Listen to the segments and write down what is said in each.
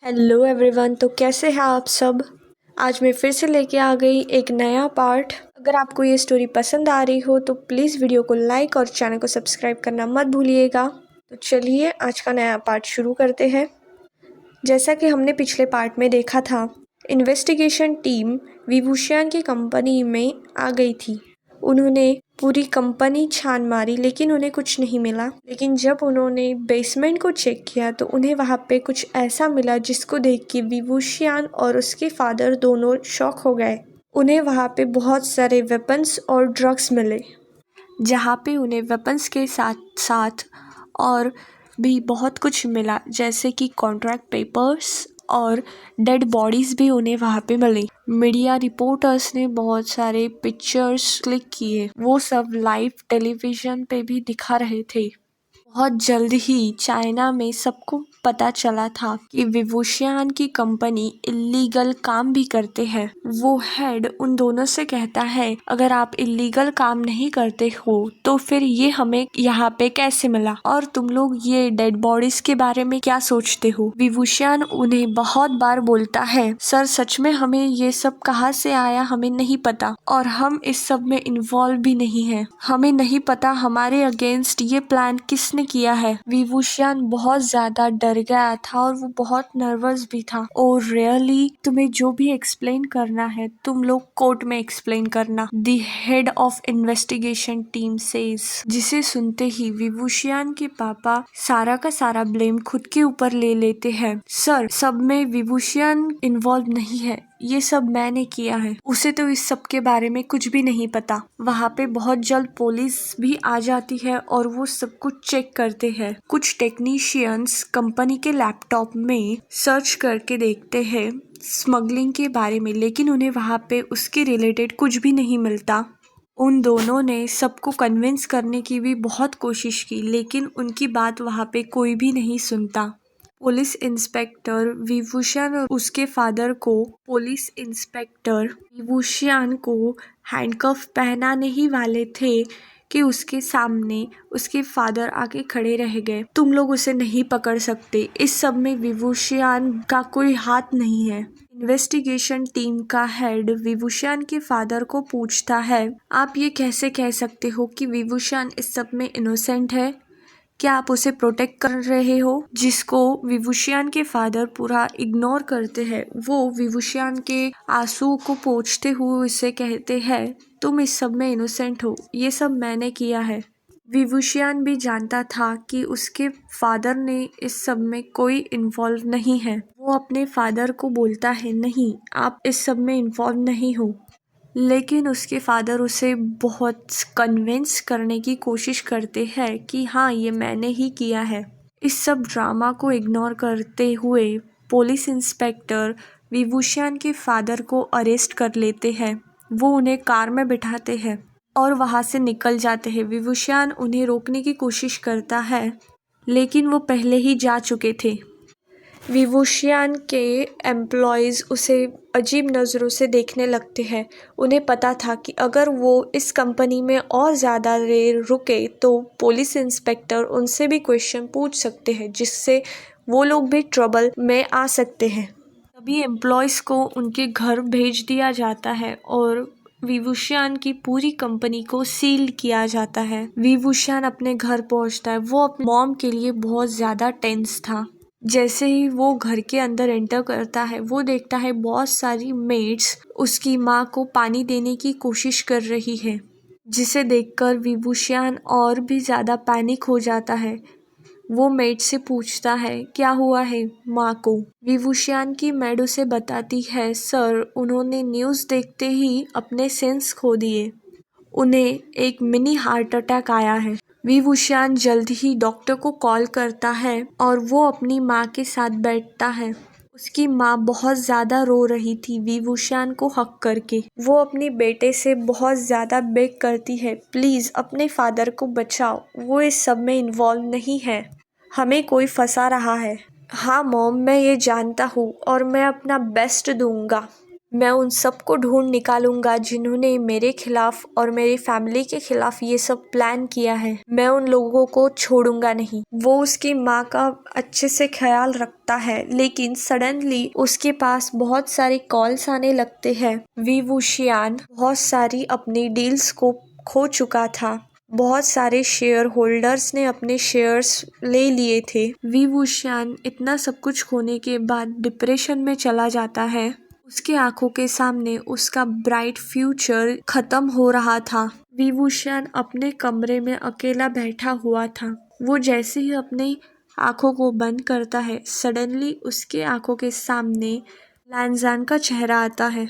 Hello everyone. तो कैसे हैं आप सब। आज मैं फिर से लेके आ गई एक नया पार्ट। अगर आपको ये स्टोरी पसंद आ रही हो तो प्लीज़ वीडियो को लाइक और चैनल को सब्सक्राइब करना मत भूलिएगा। तो चलिए आज का नया पार्ट शुरू करते हैं। जैसा कि हमने पिछले पार्ट में देखा था, इन्वेस्टिगेशन टीम विभूषण की कंपनी में आ गई थी। उन्होंने पूरी कंपनी छान मारी लेकिन उन्हें कुछ नहीं मिला। लेकिन जब उन्होंने बेसमेंट को चेक किया तो उन्हें वहाँ पे कुछ ऐसा मिला जिसको देख के विभूषण और उसके फादर दोनों शॉक हो गए। उन्हें वहाँ पे बहुत सारे वेपन्स और ड्रग्स मिले, जहाँ पे उन्हें वेपन्स के साथ साथ और भी बहुत कुछ मिला, जैसे कि कॉन्ट्रैक्ट पेपर्स और डेड बॉडीज़ भी उन्हें वहाँ पे मिली। मीडिया रिपोर्टर्स ने बहुत सारे पिक्चर्स क्लिक किए, वो सब लाइव टेलीविज़न पे भी दिखा रहे थे। बहुत जल्द ही चाइना में सबको पता चला था कि विभूषण की कंपनी इल्लीगल काम भी करते हैं। वो हेड उन दोनों से कहता है, अगर आप इल्लीगल काम नहीं करते हो तो फिर ये हमें यहाँ पे कैसे मिला, और तुम लोग ये डेड बॉडीज के बारे में क्या सोचते हो। विभूषण उन्हें बहुत बार बोलता है, सर सच में हमें ये सब कहाँ से आया हमें नहीं पता, और हम इस सब में इन्वॉल्व भी नहीं है। हमें नहीं पता हमारे अगेंस्ट ये प्लान किसने किया है। विभूषण बहुत ज्यादा डर गया था और वो बहुत नर्वस भी था। और रियली तुम्हें जो भी एक्सप्लेन करना है तुम लोग कोर्ट में एक्सप्लेन करना, the head of investigation team says. जिसे सुनते ही विभूषण के पापा सारा का सारा ब्लेम खुद के ऊपर ले लेते हैं। सर सब में विभूषण इन्वॉल्व नहीं है, ये सब मैंने किया है, उसे तो इस सब के बारे में कुछ भी नहीं पता। वहाँ पे बहुत जल्द पुलिस भी आ जाती है और वो सब कुछ चेक करते हैं। कुछ टेक्नीशियंस कंपनी के लैपटॉप में सर्च करके देखते हैं स्मगलिंग के बारे में, लेकिन उन्हें वहाँ पे उसके रिलेटेड कुछ भी नहीं मिलता। उन दोनों ने सबको कन्विंस करने की भी बहुत कोशिश की, लेकिन उनकी बात वहाँ पे कोई भी नहीं सुनता। पुलिस इंस्पेक्टर विभूषण और उसके फादर को हैंडकफ पहनाने ही वाले थे कि उसके सामने उसके फादर आके खड़े रह गए। तुम लोग उसे नहीं पकड़ सकते, इस सब में विभूषण का कोई हाथ नहीं है। इन्वेस्टिगेशन टीम का हेड विभूषण के फादर को पूछता है, आप ये कैसे कह सकते हो कि विभूषण इस सब में इनोसेंट है? क्या आप उसे प्रोटेक्ट कर रहे हो? जिसको विभूषण के फादर पूरा इग्नोर करते हैं। वो विभूषण के आंसू को पोंछते हुए उसे कहते हैं, तुम इस सब में इनोसेंट हो, ये सब मैंने किया है। विभूषण भी जानता था कि उसके फादर ने इस सब में कोई इन्वॉल्व नहीं है। वो अपने फादर को बोलता है, नहीं आप इस सब में इन्वॉल्व नहीं हो। लेकिन उसके फादर उसे बहुत कन्विंस करने की कोशिश करते हैं कि हाँ ये मैंने ही किया है। इस सब ड्रामा को इग्नोर करते हुए पुलिस इंस्पेक्टर विभूषण के फादर को अरेस्ट कर लेते हैं। वो उन्हें कार में बिठाते हैं और वहाँ से निकल जाते हैं। विभूषण उन्हें रोकने की कोशिश करता है लेकिन वो पहले ही जा चुके थे। विभूषण के एम्प्लॉयज़ उसे अजीब नज़रों से देखने लगते हैं। उन्हें पता था कि अगर वो इस कंपनी में और ज़्यादा देर रुके तो पुलिस इंस्पेक्टर उनसे भी क्वेश्चन पूछ सकते हैं, जिससे वो लोग भी ट्रबल में आ सकते हैं। तभी एम्प्लॉयज़ को उनके घर भेज दिया जाता है और विभूषण की पूरी कंपनी को सील किया जाता है। विभूषण अपने घर पहुंचता है। वो अपनी मॉम के लिए बहुत ज़्यादा टेंस था। जैसे ही वो घर के अंदर एंटर करता है, वो देखता है बहुत सारी मेड्स उसकी माँ को पानी देने की कोशिश कर रही है, जिसे देखकर विभूषण और भी ज़्यादा पैनिक हो जाता है। वो मेड से पूछता है क्या हुआ है माँ को। विभूषण की मेड उसे बताती है, सर उन्होंने न्यूज़ देखते ही अपने सेंस खो दिए, उन्हें एक मिनी हार्ट अटैक आया है। विभूषण जल्द ही डॉक्टर को कॉल करता है और वो अपनी माँ के साथ बैठता है। उसकी माँ बहुत ज़्यादा रो रही थी विभूषण को हक करके। वो अपने बेटे से बहुत ज़्यादा बेग करती है, प्लीज़ अपने फादर को बचाओ, वो इस सब में इन्वॉल्व नहीं है, हमें कोई फंसा रहा है। हाँ मॉम मैं ये जानता हूँ और मैं अपना बेस्ट दूंगा। मैं उन सबको ढूंढ निकालूंगा जिन्होंने मेरे खिलाफ और मेरी फैमिली के खिलाफ ये सब प्लान किया है। मैं उन लोगों को छोड़ूंगा नहीं। वो उसकी माँ का अच्छे से ख्याल रखता है, लेकिन सडनली उसके पास बहुत सारे कॉल्स आने लगते हैं। वी वुशियान बहुत सारी अपनी डील्स को खो चुका था। बहुत सारे शेयर होल्डर्स ने अपने शेयर्स ले लिए थे। वी वुशियान इतना सब कुछ खोने के बाद डिप्रेशन में चला जाता है। उसकी आंखों के सामने उसका ब्राइट फ्यूचर खत्म हो रहा था। वी वुशियान अपने कमरे में अकेला बैठा हुआ था। वो जैसे ही अपनी आंखों को बंद करता है, सडनली उसके आंखों के सामने लैनज़ान का चेहरा आता है।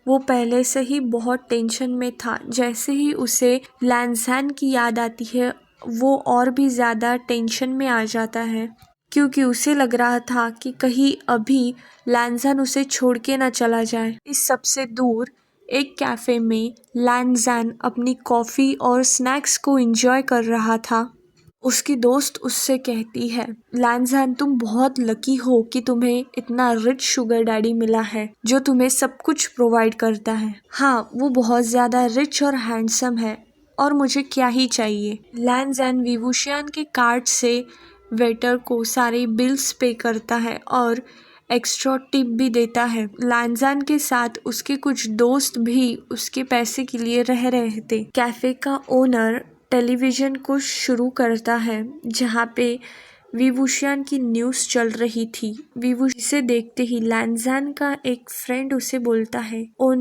वो पहले से ही बहुत टेंशन में था। जैसे ही उसे लैनज़ान की याद आती है, वो और भी ज़्यादा टेंशन में आ जाता है, क्योंकि उसे लग रहा था कि कहीं अभी लैनज़ान उसे छोड़ के ना चला जाए। इस सबसे दूर एक कैफ़े में लैनज़ान अपनी कॉफ़ी और स्नैक्स को एंजॉय कर रहा था। उसकी दोस्त उससे कहती है, लैनज़ान तुम बहुत लकी हो कि तुम्हें इतना रिच शुगर डैडी मिला है जो तुम्हें सब कुछ प्रोवाइड करता है। हाँ, वो बहुत ज़्यादा रिच और हैंडसम है और मुझे क्या ही चाहिए। लैनज़ान वी वुशियान के कार्ड से वेटर को सारे बिल्स पे करता है और एक्स्ट्रा टिप भी देता है। लैनज़ान के साथ उसके कुछ दोस्त भी उसके पैसे के लिए रह रहे थे। कैफ़े का ओनर टेलीविज़न को शुरू करता है जहाँ पे वी वुशियान की न्यूज़ चल रही थी। वी वुशियान से देखते ही लैनज़ान का एक फ्रेंड उसे बोलता है, ओ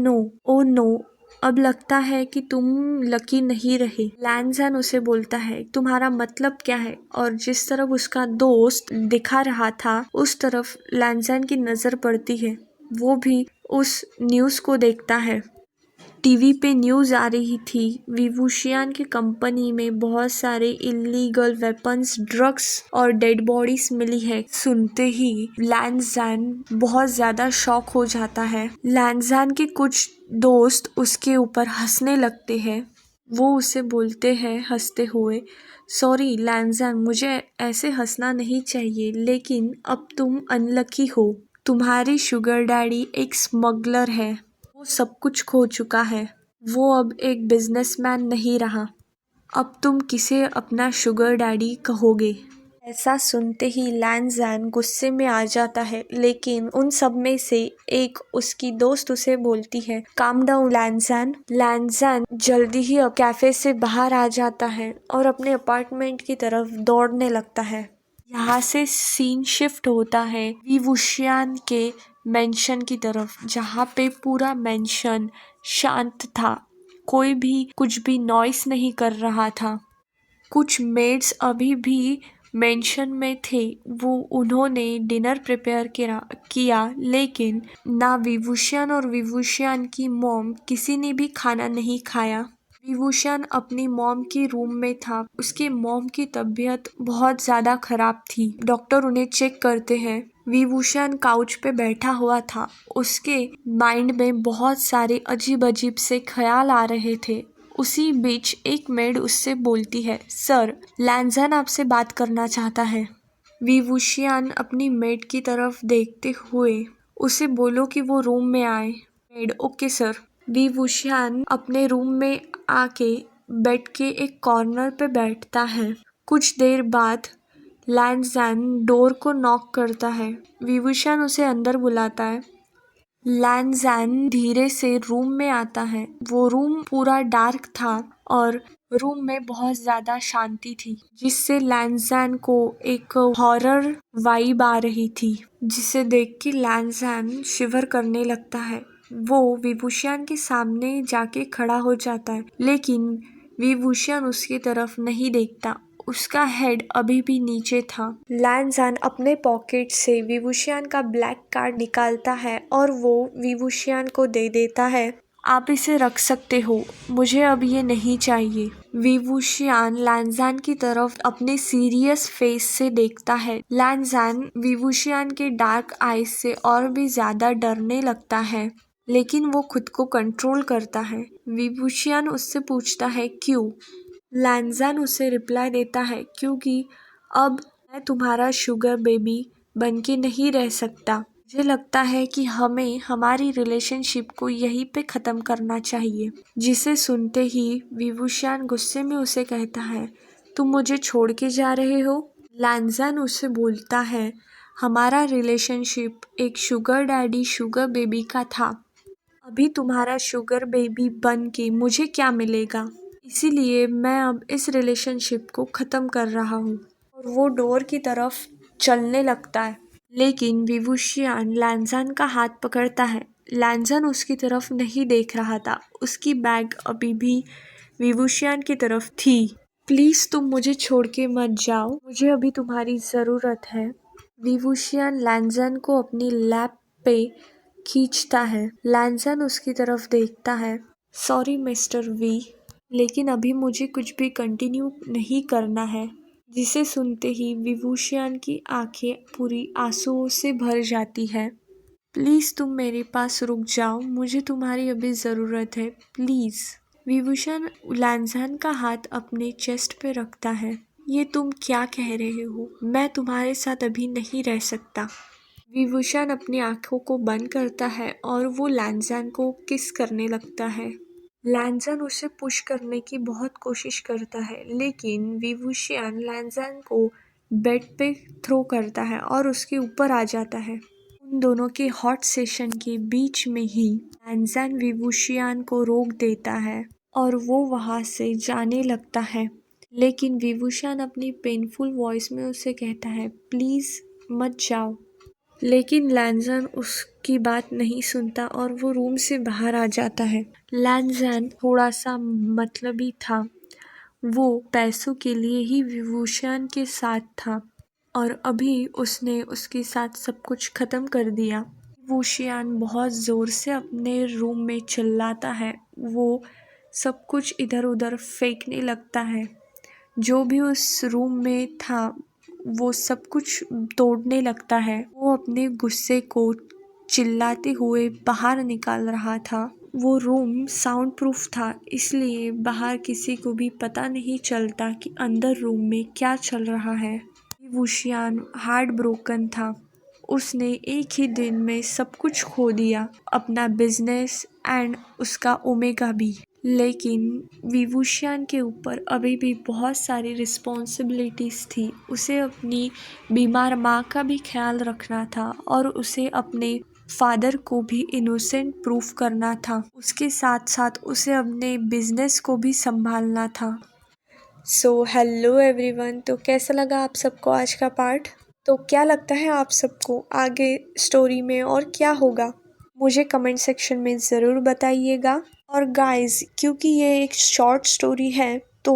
नो, अब लगता है कि तुम लकी नहीं रहे। लैनज़ान उसे बोलता है, तुम्हारा मतलब क्या है? और जिस तरफ उसका दोस्त दिखा रहा था उस तरफ लैनज़ान की नज़र पड़ती है। वो भी उस न्यूज़ को देखता है। टीवी पे न्यूज़ आ रही थी, वी वुशियान की कंपनी में बहुत सारे इलीगल वेपन्स, ड्रग्स और डेड बॉडीज मिली है। सुनते ही लैनज़ान बहुत ज़्यादा शॉक हो जाता है। लैनज़ान के कुछ दोस्त उसके ऊपर हंसने लगते हैं। वो उसे बोलते हैं हंसते हुए, सॉरी लैनज़ान, मुझे ऐसे हंसना नहीं चाहिए, लेकिन अब तुम अनलकी हो। तुम्हारी शुगर डैडी एक स्मगलर है। वो सब कुछ खो चुका है। वो अब एक बिजनेसमैन नहीं रहा। अब तुम किसे अपना शुगर डैडी कहोगे? ऐसा सुनते ही लैनज़ान गुस्से में आ जाता है, लेकिन उन सब में से एक उसकी दोस्त उसे बोलती है, काम डाउन लैनज़ान। लैनज़ान जल्दी ही कैफे से बाहर आ जाता है और अपने अपार्टमेंट की तरफ दौड़ने लगता है। यहाँ से सीन शिफ्ट होता है वी वुशियान के मेंशन की तरफ, जहाँ पे पूरा मेंशन शांत था। कोई भी कुछ भी नॉइस नहीं कर रहा था। कुछ मेड्स अभी भी मेंशन में थे। वो उन्होंने डिनर प्रिपेयर किया, लेकिन ना वी वुशियान और वी वुशियान की मॉम किसी ने भी खाना नहीं खाया। वी वुशियान अपनी मॉम के रूम में था। उसके मॉम की तबीयत बहुत ज़्यादा खराब थी। डॉक्टर उन्हें चेक करते हैं। वी वुशियान काउच पे बैठा हुआ था। उसके माइंड में बहुत सारे अजीब अजीब से ख्याल आ रहे थे। उसी बीच एक मेड उससे बोलती है, सर, लैनज़ान आपसे बात करना चाहता है। वी वुशियान अपनी मेड की तरफ देखते हुए उसे बोलो कि वो रूम में आए। Made, okay sir. वी वुशियान अपने रूम में आके बेड के एक कॉर्नर पे बैठता है। कुछ देर बाद लैनज़ान डोर को नॉक करता है। वी वुशियान उसे अंदर बुलाता है। लैनज़ान धीरे से रूम में आता है। वो रूम पूरा डार्क था और रूम में बहुत ज़्यादा शांति थी, जिससे लैनज़ान को एक हॉरर वाइब आ रही थी, जिसे देख के लैनज़ान शिवर करने लगता है। वो वी वुशियान के सामने जाके खड़ा हो जाता है, लेकिन वी वुशियान उसकी तरफ नहीं देखता। उसका हेड अभी भी नीचे था। लैनज़ान अपने पॉकेट से वी वुशियान का ब्लैक कार्ड निकालता है और वो वी वुशियान को दे देता है। आप इसे रख सकते हो, मुझे अब ये नहीं चाहिए। वी वुशियान लैनज़ान की तरफ अपने सीरियस फेस से देखता है। लैनज़ान वी वुशियान के डार्क आईज से और भी ज़्यादा डरने लगता है, लेकिन वो खुद को कंट्रोल करता है। वी वुशियान उससे पूछता है, क्यों? लैनज़ान उसे रिप्लाई देता है, क्योंकि अब मैं तुम्हारा शुगर बेबी बन के नहीं रह सकता। मुझे लगता है कि हमें हमारी रिलेशनशिप को यहीं पे ख़त्म करना चाहिए। जिसे सुनते ही विवुशियान गुस्से में उसे कहता है, तुम मुझे छोड़ के जा रहे हो? लैंज़न उससे बोलता है, हमारा रिलेशनशिप एक शुगर डैडी शुगर बेबी का था। अभी तुम्हारा शुगर बेबी बन के मुझे क्या मिलेगा? इसीलिए मैं अब इस रिलेशनशिप को ख़त्म कर रहा हूँ। और वो डोर की तरफ चलने लगता है, लेकिन विवुशियान लैंज़न का हाथ पकड़ता है। लैंज़न उसकी तरफ नहीं देख रहा था, उसकी बैग अभी भी विवुशियान की तरफ थी। प्लीज़ तुम मुझे छोड़ के मत जाओ, मुझे अभी तुम्हारी ज़रूरत है। विवुशियान लैंज़न को अपनी लैप पे खींचता है। लैंज़न उसकी तरफ देखता है। सॉरी मिस्टर वी, लेकिन अभी मुझे कुछ भी कंटिन्यू नहीं करना है। जिसे सुनते ही विवुशियान की आंखें पूरी आंसुओं से भर जाती है। प्लीज़ तुम मेरे पास रुक जाओ, मुझे तुम्हारी अभी ज़रूरत है, प्लीज़। विवुशियान लैंज़न का हाथ अपने चेस्ट पे रखता है। ये तुम क्या कह रहे हो? मैं तुम्हारे साथ अभी नहीं रह सकता। विवुशियान अपनी आंखों को बंद करता है और वो लैंज़न को किस करने लगता है। लैंज़न उसे पुश करने की बहुत कोशिश करता है, लेकिन विवुशियान लैंज़न को बेड पे थ्रो करता है और उसके ऊपर आ जाता है। उन दोनों के हॉट सेशन के बीच में ही लैंज़न विवुशियान को रोक देता है और वो वहाँ से जाने लगता है। लेकिन विवुशियान अपनी पेनफुल वॉइस में उसे कहता है, प्लीज़ मत जाओ। लेकिन लैंज़न उसकी बात नहीं सुनता और वो रूम से बाहर आ जाता है। लैंज़न थोड़ा सा मतलबी था, वो पैसों के लिए ही विवुशियान के साथ था और अभी उसने उसके साथ सब कुछ ख़त्म कर दिया। विवुशियान बहुत ज़ोर से अपने रूम में चिल्लाता है, वो सब कुछ इधर उधर फेंकने लगता है। जो भी उस रूम में था वो सब कुछ तोड़ने लगता है। वो अपने गुस्से को चिल्लाते हुए बाहर निकाल रहा था। वो रूम साउंड प्रूफ था, इसलिए बाहर किसी को भी पता नहीं चलता कि अंदर रूम में क्या चल रहा है। विवुशियान हार्ट ब्रोकन था। उसने एक ही दिन में सब कुछ खो दिया, अपना बिजनेस एंड उसका ओमेगा भी। लेकिन विवुशियान के ऊपर अभी भी बहुत सारी रिस्पॉन्सिबिलिटीज़ थी। उसे अपनी बीमार माँ का भी ख्याल रखना था और उसे अपने फादर को भी इनोसेंट प्रूफ करना था। उसके साथ साथ उसे अपने बिजनेस को भी संभालना था। सो हेलो एवरीवन, तो कैसा लगा आप सबको आज का पार्ट? तो क्या लगता है आप सबको आगे स्टोरी में और क्या होगा? मुझे कमेंट सेक्शन में ज़रूर बताइएगा। और गाइस, क्योंकि ये एक शॉर्ट स्टोरी है तो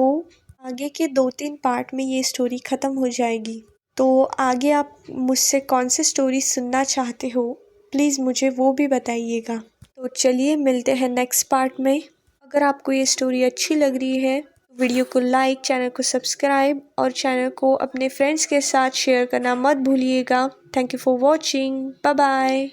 आगे के 2-3 पार्ट में ये स्टोरी ख़त्म हो जाएगी। तो आगे आप मुझसे कौन सी स्टोरी सुनना चाहते हो, प्लीज़ मुझे वो भी बताइएगा। तो चलिए मिलते हैं नेक्स्ट पार्ट में। अगर आपको ये स्टोरी अच्छी लग रही है, वीडियो को लाइक, चैनल को सब्सक्राइब और चैनल को अपने फ्रेंड्स के साथ शेयर करना मत भूलिएगा। Thank you for watching. Bye bye.